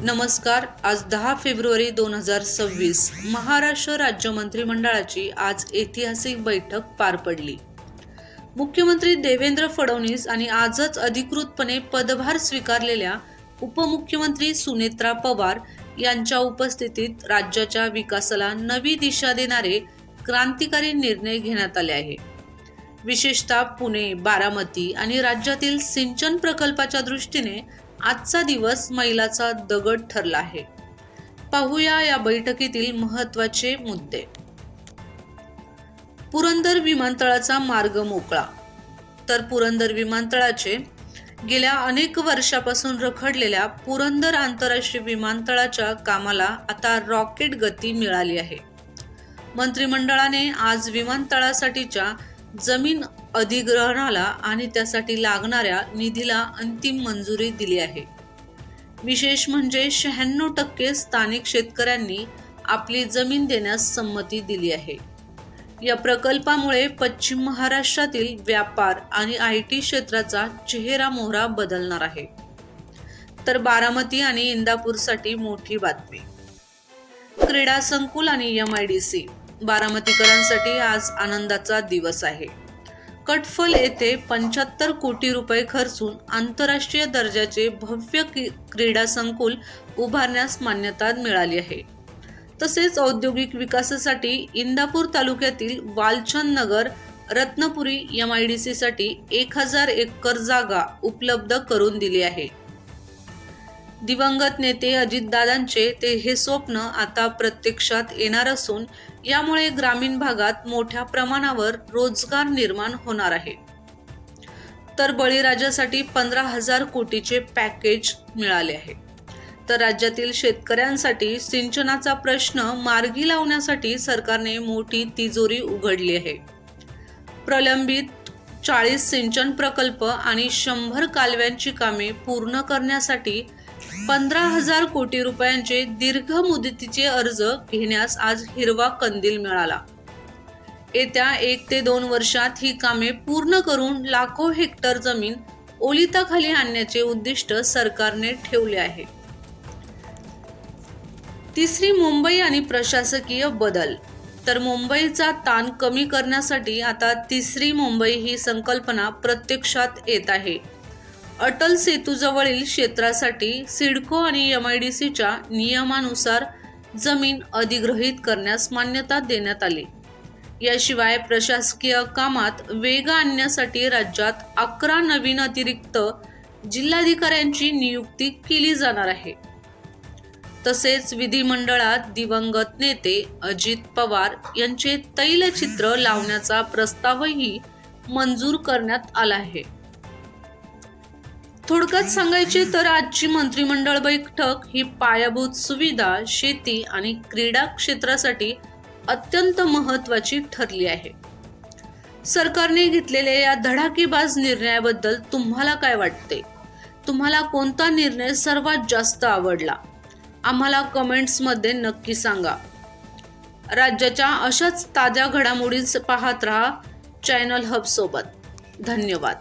नमस्कार. आज 10 फेब्रुवारी 2026 महाराष्ट्र राज्य मंत्रिमंडळाची आज ऐतिहासिक बैठक पार पडली. मुख्यमंत्री देवेंद्र फडणवीस आणि आजच अधिकृतपणे पदभार स्वीकारलेल्या उपमुख्यमंत्री सुनेत्रा पवार यांच्या उपस्थितीत राज्याच्या विकासाला नवी दिशा देणारे क्रांतिकारी निर्णय घेण्यात आले आहे. विशेषतः पुणे, बारामती आणि राज्यातील सिंचन प्रकल्पाच्या दृष्टीने आजचा दिवस मैलाचा दगड ठरला आहे. पाहूया या बैठकीतील महत्त्वाचे मुद्दे. पुरंदर विमानतळाचा मार्ग मोकळा. तर पुरंदर विमानतळाचे गेल्या अनेक वर्षापासून रखडलेल्या पुरंदर आंतरराष्ट्रीय विमानतळाच्या कामाला आता रॉकेट गती मिळाली आहे. मंत्रिमंडळाने आज विमानतळासाठीच्या जमीन अधिग्रहणाला आणि त्यासाठी लागणाऱ्या निधीला अंतिम मंजुरी दिली आहे. विशेष म्हणजे 96% स्थानिक शेतकऱ्यांनी आपली जमीन देण्यास संमती दिली आहे. या प्रकल्पामुळे पश्चिम महाराष्ट्रातील व्यापार आणि IT क्षेत्राचा चेहरा मोहरा बदलणार आहे. तर बारामती आणि इंदापूरसाठी मोठी बातमी. क्रीडा संकुल आणि MIDC बारामतीकरांसाठी आज आनंदाचा दिवस आहे. कटफल येथे 75 कोटी रुपये खर्चून आंतरराष्ट्रीय दर्जाचे भव्य क्रीडा संकुल उभारण्यास मान्यता मिळाली आहे. तसेच औद्योगिक विकासासाठी इंदापूर तालुक्यातील वालचंद नगर रत्नपुरी MIDC साठी 1000 एकर जागा उपलब्ध करून दिली आहे. दिवंगत नेते अजितदादांचे हे स्वप्न आता प्रत्यक्षात येणार असून यामुळे ग्रामीण भागात मोठ्या प्रमाणावर रोजगार निर्माण होणार आहे. तर बळीराजासाठी 15,000 कोटीचे पॅकेज मिळाले आहे. तर राज्यातील शेतकऱ्यांसाठी सिंचनाचा प्रश्न मार्गी लावण्यासाठी सरकारने मोठी तिजोरी उघडली आहे. प्रलंबित 40 सिंचन प्रकल्प आणि 100 कालव्यांची कामे पूर्ण करण्यासाठी 15,000 कोटी रुपयांचे दीर्घ मुदतीचे अर्ज घेण्यास आज हिरवा कंदील मिळाला. येत्या 1 ते 2 वर्षात ही कामे पूर्ण करून लाखो हेक्टर जमीन ओलिताखाली आणण्याचे उद्दिष्ट सरकारने ठेवले आहे. तिसरी मुंबई आणि प्रशासकीय बदल. तर मुंबईचा ताण कमी करण्यासाठी आता तिसरी मुंबई ही संकल्पना प्रत्यक्षात येत आहे. अटल सेतूजवळील क्षेत्रासाठी सिडको आणि MIDCच्या नियमानुसार जमीन अधिग्रहित करण्यास मान्यता देण्यात आली. याशिवाय प्रशासकीय कामात वेग आणण्यासाठी राज्यात 11 नवीन अतिरिक्त जिल्हाधिकाऱ्यांची नियुक्ती केली जाणार आहे. तसेच विधिमंडळात दिवंगत नेते अजित पवार यांचे तैलचित्र लावण्याचा प्रस्तावही मंजूर करण्यात आला आहे. थोडक्यात सांगायचे तर आजची मंत्रिमंडळ बैठक ही पायाभूत सुविधा, शेती आणि क्रीडा क्षेत्रासाठी अत्यंत महत्त्वाची ठरली आहे. सरकारने घेतलेल्या या धडाकेबाज निर्णयाबद्दल तुम्हाला काय वाटते? तुम्हाला कोणता निर्णय सर्वात जास्त आवडला? आम्हाला कमेंट्समध्ये नक्की सांगा. राज्याच्या अशाच ताज्या घडामोडी पाहत रहा चॅनल हब सोबत. धन्यवाद.